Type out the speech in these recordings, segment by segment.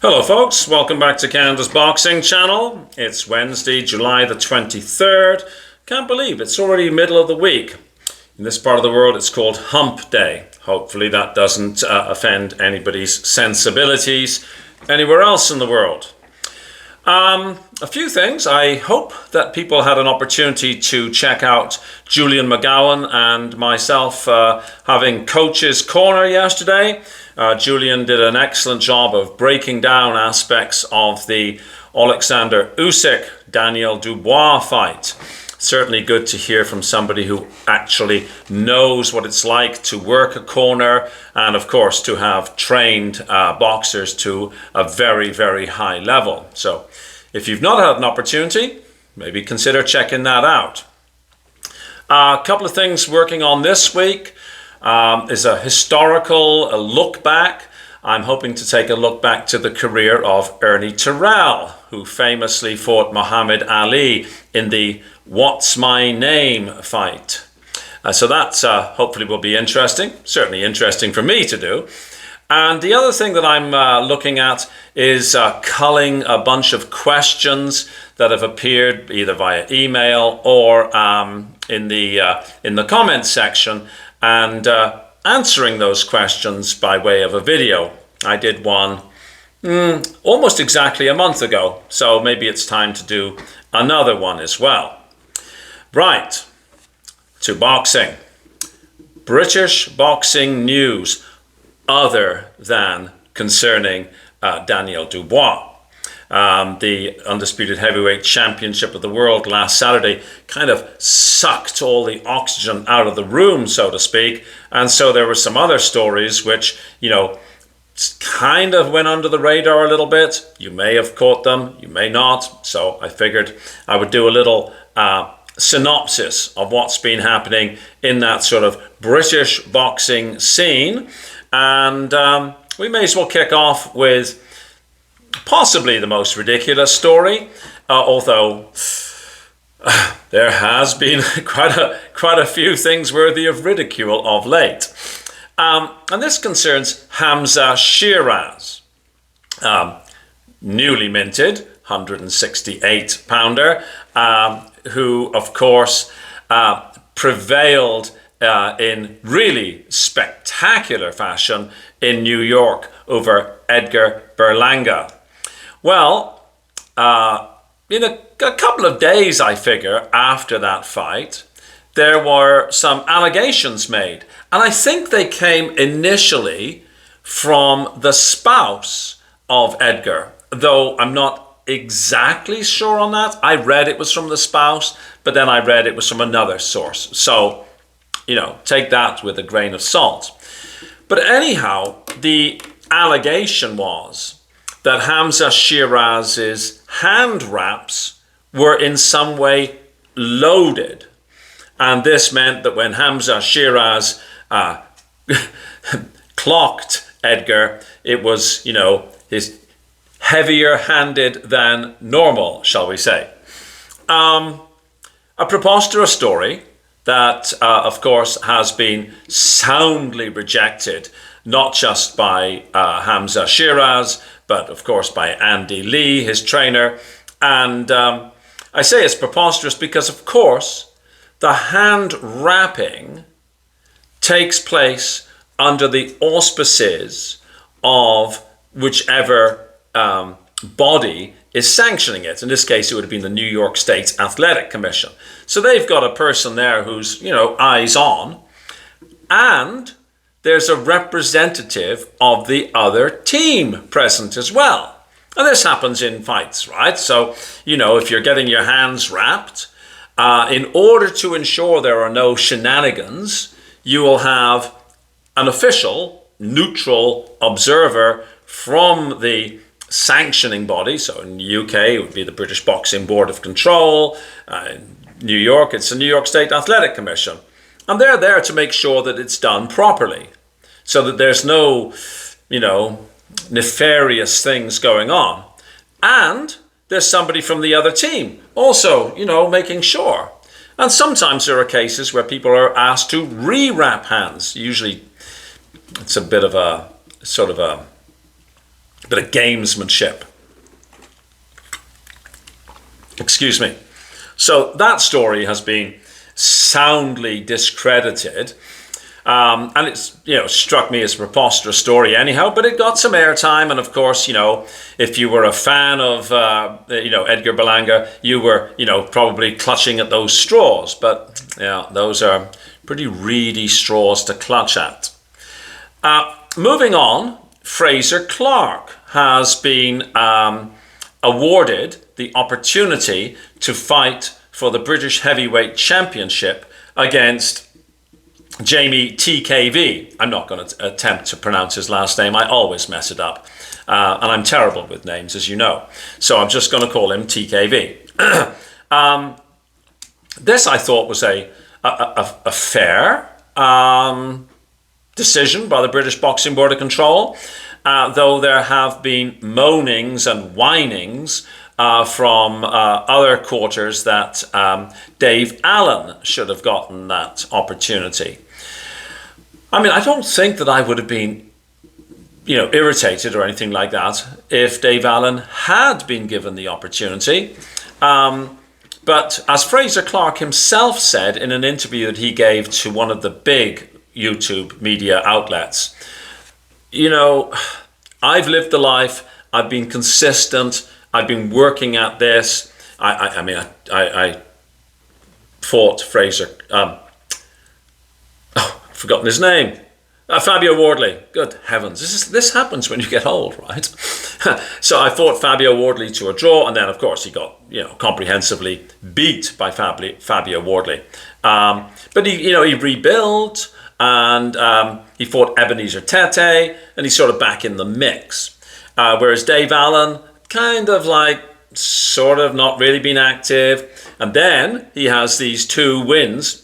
Hello folks, welcome back to Canada's Boxing Channel. It's Wednesday, July the 23rd. Can't believe it's already middle of the week. In this part of the world it's called Hump Day. Hopefully that doesn't offend anybody's sensibilities anywhere else in the world. A few things. I hope that people had an opportunity to check out Julian McGowan and myself having Coach's Corner yesterday. Julian did an excellent job of breaking down aspects of the Oleksandr Usyk Daniel Dubois fight. Certainly good to hear from somebody who actually knows what it's like to work a corner and of course to have trained boxers to a very, very high level. So if you've not had an opportunity, maybe consider checking that out. A couple of things working on this week is a historical look back. I'm hoping to take a look back to the career of Ernie Terrell, who famously fought Muhammad Ali in the What's My Name fight. So that hopefully will be interesting, certainly interesting for me to do. And the other thing that I'm looking at is culling a bunch of questions that have appeared either via email or in the comments section, and answering those questions by way of a video. I did one almost exactly a month ago, so maybe it's time to do another one as well. Right, to boxing. British boxing news other than concerning Daniel Dubois. The undisputed heavyweight championship of the world last Saturday kind of sucked all the oxygen out of the room, so to speak. And so there were some other stories which, kind of went under the radar a little bit. You may have caught them, you may not. So I figured I would do a little synopsis of what's been happening in that sort of British boxing scene. And we may as well kick off with possibly the most ridiculous story, although there has been quite a few things worthy of ridicule of late. And this concerns Hamza Sheeraz, newly minted 168 pounder, who of course prevailed in really spectacular fashion in New York over Edgar Berlanga. Well, in a couple of days, I figure, after that fight, there were some allegations made. And I think they came initially from the spouse of Edgar, though I'm not exactly sure on that. I read it was from the spouse, but then I read it was from another source. So, take that with a grain of salt. But anyhow, the allegation was that Hamza Sheeraz's hand wraps were in some way loaded. And this meant that when Hamza Sheeraz clocked Edgar, it was, his heavier handed than normal, shall we say. A preposterous story that, of course, has been soundly rejected, not just by Hamza Sheeraz, but of course by Andy Lee, his trainer. And I say it's preposterous because, of course, the hand wrapping takes place under the auspices of whichever body is sanctioning it. In this case, it would have been the New York State Athletic Commission. So they've got a person there who's, eyes on, and there's a representative of the other team present as well. And this happens in fights, right? So, if you're getting your hands wrapped, in order to ensure there are no shenanigans, you will have an official, neutral observer from the sanctioning body. So in the UK, it would be the British Boxing Board of Control. In New York, it's the New York State Athletic Commission. And they're there to make sure that it's done properly, so that there's no, nefarious things going on. And there's somebody from the other team also, making sure. And sometimes there are cases where people are asked to re-wrap hands. Usually it's a bit of a bit of gamesmanship. Excuse me. So that story has been soundly discredited. And it's, struck me as a preposterous story anyhow, but it got some airtime. And of course, if you were a fan of, Edgar Berlanga, you were, probably clutching at those straws. But yeah, those are pretty reedy straws to clutch at. Moving on, Fraser Clarke has been awarded the opportunity to fight for the British Heavyweight Championship against Jamie TKV. I'm not going to attempt to pronounce his last name. I always mess it up. And I'm terrible with names, as you know. So I'm just going to call him TKV. This, I thought, was a fair decision by the British Boxing Board of Control, though there have been moanings and whinings from other quarters that Dave Allen should have gotten that opportunity. I mean, I don't think that I would have been, irritated or anything like that if Dave Allen had been given the opportunity. But as Fraser Clarke himself said in an interview that he gave to one of the big YouTube media outlets, I've lived the life, I've been consistent, I've been working at this. I fought Fraser. I've forgotten his name. Fabio Wardley. Good heavens, this happens when you get old, right? So I fought Fabio Wardley to a draw, and then of course he got comprehensively beat by Fabio Wardley. But he rebuilt, and he fought Ebenezer Tete, and he's sort of back in the mix. Whereas Dave Allen, kind of sort of not really been active. And then he has these 2 wins.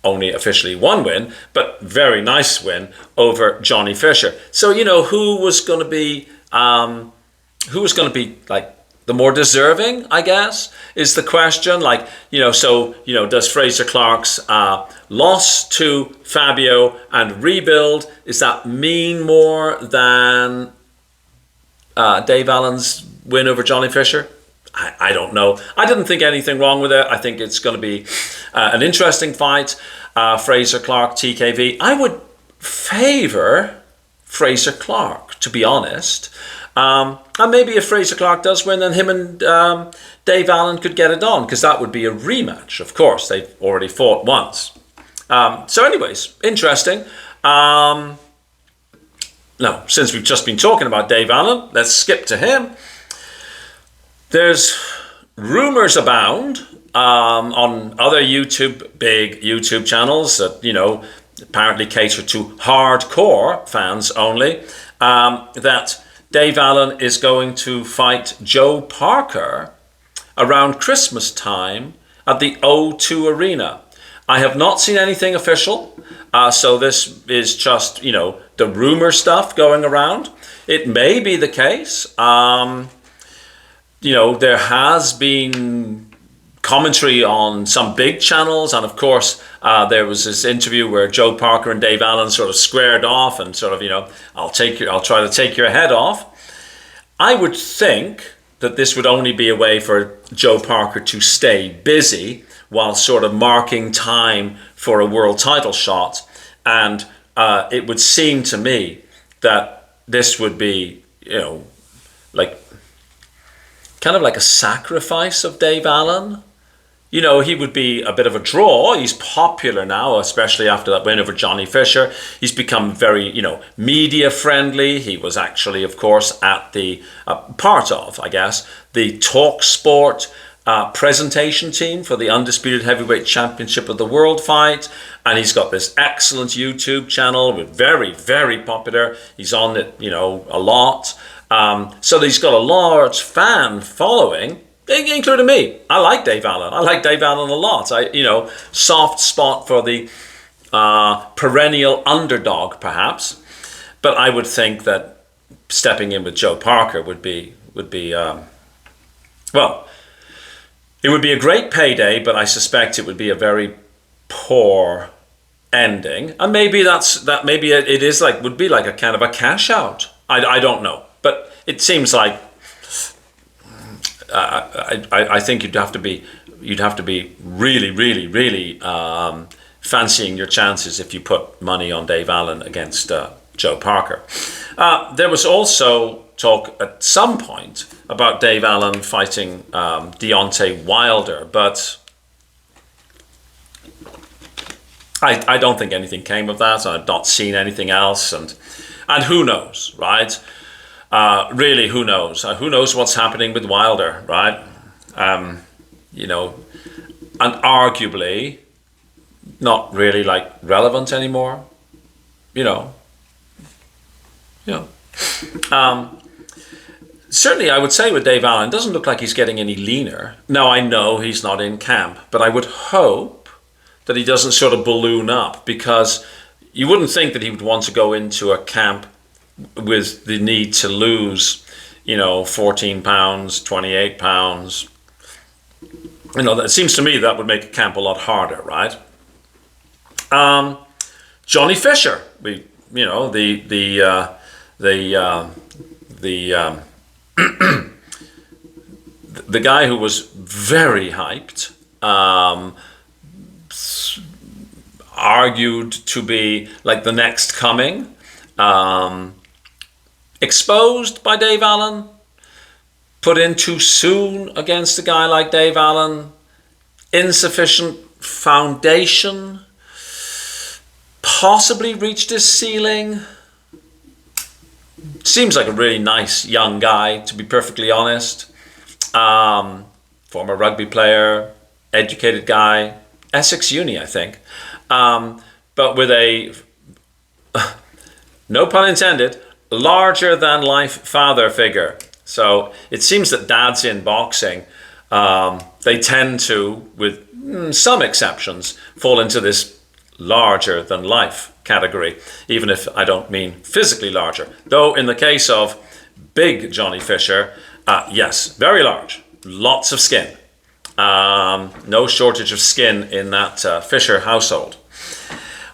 Only officially 1 win, but very nice win over Johnny Fisher. So, who was going to be the more deserving, I guess, is the question. Does Fraser Clarke's loss to Fabio and rebuild, does that mean more than Dave Allen's win over Johnny Fisher? I don't know. I didn't think anything wrong with it. I think it's going to be an interesting fight. Fraser Clarke, TKV. I would favour Fraser Clarke, to be honest. And maybe if Fraser Clarke does win, then him and Dave Allen could get it on, because that would be a rematch. Of course, they've already fought once. So anyways, interesting. Now, since we've just been talking about Dave Allen, let's skip to him. There's rumours abound on other big YouTube channels that, apparently cater to hardcore fans only, that Dave Allen is going to fight Joe Parker around Christmas time at the O2 Arena. I have not seen anything official, so this is just, the rumor stuff going around. It may be the case. There has been commentary on some big channels, and of course there was this interview where Joe Parker and Dave Allen sort of squared off and sort of, I'll try to take your head off. I would think that this would only be a way for Joe Parker to stay busy while sort of marking time for a world title shot, and it would seem to me that this would be, kind of like a sacrifice of Dave Allen. He would be a bit of a draw. He's popular now, especially after that win over Johnny Fisher. He's become very, media friendly. He was actually, of course, at the part of, I guess, the TalkSport presentation team for the Undisputed Heavyweight Championship of the World fight. And he's got this excellent YouTube channel, with very, very popular. He's on it, a lot. So he's got a large fan following, including me. I like Dave Allen. I like Dave Allen a lot. Soft spot for the perennial underdog, perhaps. But I would think that stepping in with Joe Parker would be it would be a great payday, but I suspect it would be a very poor ending, and maybe maybe it is like, would be like a kind of a cash out. I don't know, but it seems like I think you'd have to be really, really, really fancying your chances if you put money on Dave Allen against Joe Parker. There was also talk at some point about Dave Allen fighting Deontay Wilder, but I don't think anything came of that. I've not seen anything else, and who knows, right? Really, who knows? Who knows what's happening with Wilder, right? You know, and arguably not really like relevant anymore. You know. Certainly, I would say with Dave Allen, it doesn't look like he's getting any leaner. Now, I know he's not in camp, but I would hope that he doesn't sort of balloon up, because you wouldn't think that he would want to go into a camp with the need to lose, 14 pounds, 28 pounds. It seems to me that would make a camp a lot harder, right? Johnny Fisher, the guy who was very hyped, argued to be like the next coming, exposed by Dave Allen, put in too soon against a guy like Dave Allen, insufficient foundation, possibly reached his ceiling. Seems like a really nice young guy, to be perfectly honest. Former rugby player, educated guy, Essex Uni, I think. But with a, no pun intended, larger than life father figure. So it seems that dads in boxing, they tend to, with some exceptions, fall into this larger than life category, even if I don't mean physically larger. Though in the case of big Johnny Fisher, yes, very large, lots of skin. No shortage of skin in that Fisher household.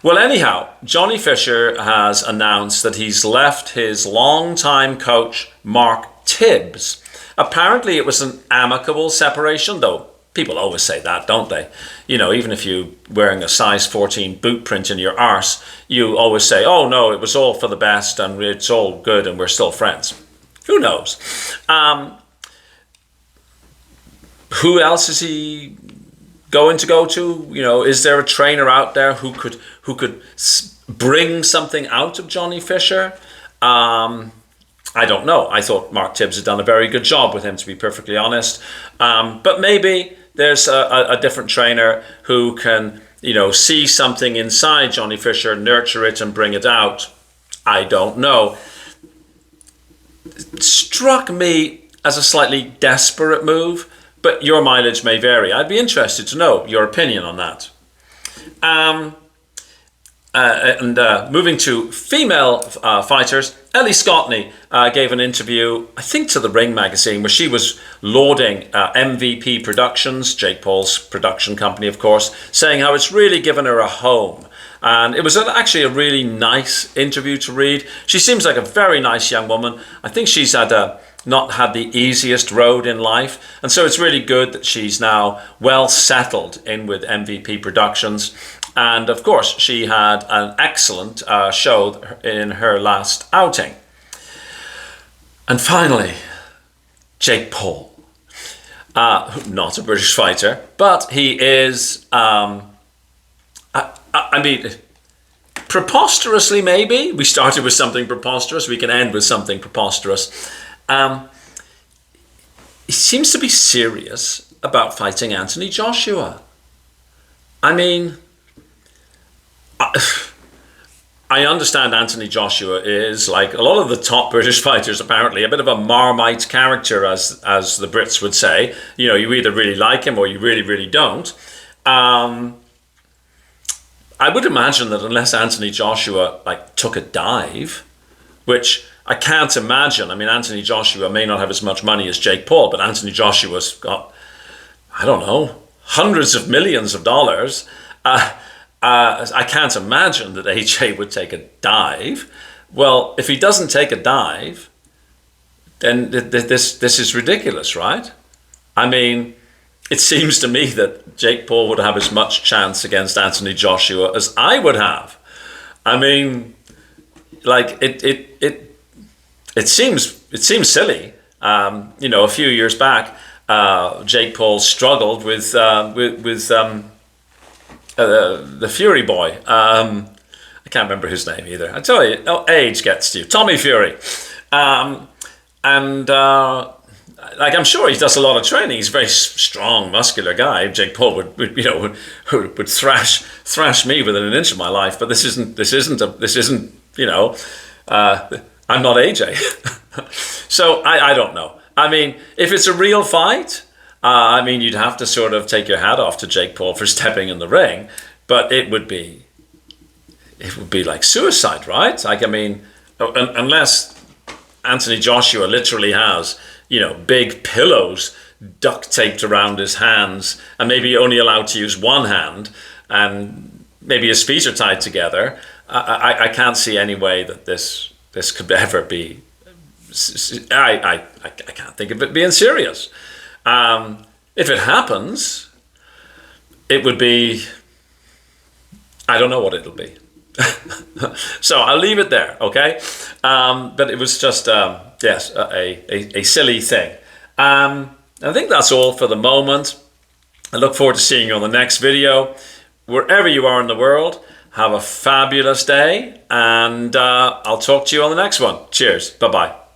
Well, anyhow, Johnny Fisher has announced that he's left his longtime coach, Mark Tibbs. Apparently it was an amicable separation, though people always say that, don't they? Even if you're wearing a size 14 boot print in your arse, you always say, oh no, it was all for the best and it's all good and we're still friends. Who knows? Who else is he going to go to? Is there a trainer out there who could bring something out of Johnny Fisher? I don't know. I thought Mark Tibbs had done a very good job with him, to be perfectly honest. But maybe there's a different trainer who can, see something inside Johnny Fisher, nurture it and bring it out. I don't know. It struck me as a slightly desperate move, but your mileage may vary. I'd be interested to know your opinion on that. Moving to female fighters, Ellie Scotney gave an interview, I think to the Ring magazine, where she was lauding MVP Productions, Jake Paul's production company, of course, saying how it's really given her a home. And it was actually a really nice interview to read. She seems like a very nice young woman. I think she's not had the easiest road in life, and so it's really good that she's now well settled in with MVP Productions. And of course, she had an excellent show in her last outing. And finally, Jake Paul. Not a British fighter, but he is, preposterously maybe. We started with something preposterous, we can end with something preposterous. He seems to be serious about fighting Anthony Joshua. I understand Anthony Joshua is, like a lot of the top British fighters, apparently a bit of a Marmite character, as the Brits would say. You either really like him or you really, really don't. I would imagine that unless Anthony Joshua took a dive, which I can't imagine. Anthony Joshua may not have as much money as Jake Paul, but Anthony Joshua's got, I don't know, hundreds of millions of dollars. I can't imagine that AJ would take a dive. Well, if he doesn't take a dive, then this is ridiculous, right? I mean, it seems to me that Jake Paul would have as much chance against Anthony Joshua as I would have. I mean, like it seems silly. You know, a few years back, Jake Paul struggled with the Fury boy. I can't remember his name either. I tell you, age gets to you. Tommy Fury. Like, I'm sure he does a lot of training. He's a very strong, muscular guy. Jake Paul would thrash me within an inch of my life. But this isn't you know. I'm not AJ. So I don't know. I mean, if it's a real fight, I mean, you'd have to sort of take your hat off to Jake Paul for stepping in the ring. But it would be like suicide, right? Like, I mean, unless Anthony Joshua literally has, you know, big pillows duct taped around his hands, and maybe only allowed to use one hand, and maybe his feet are tied together. I can't see any way that this could ever be. I can't think of it being serious. If it happens, it would be. I don't know what it'll be. So I'll leave it there, okay? But it was just, yes, a silly thing. I think that's all for the moment. I look forward to seeing you on the next video. Wherever you are in the world, have a fabulous day, and I'll talk to you on the next one. Cheers. Bye-bye.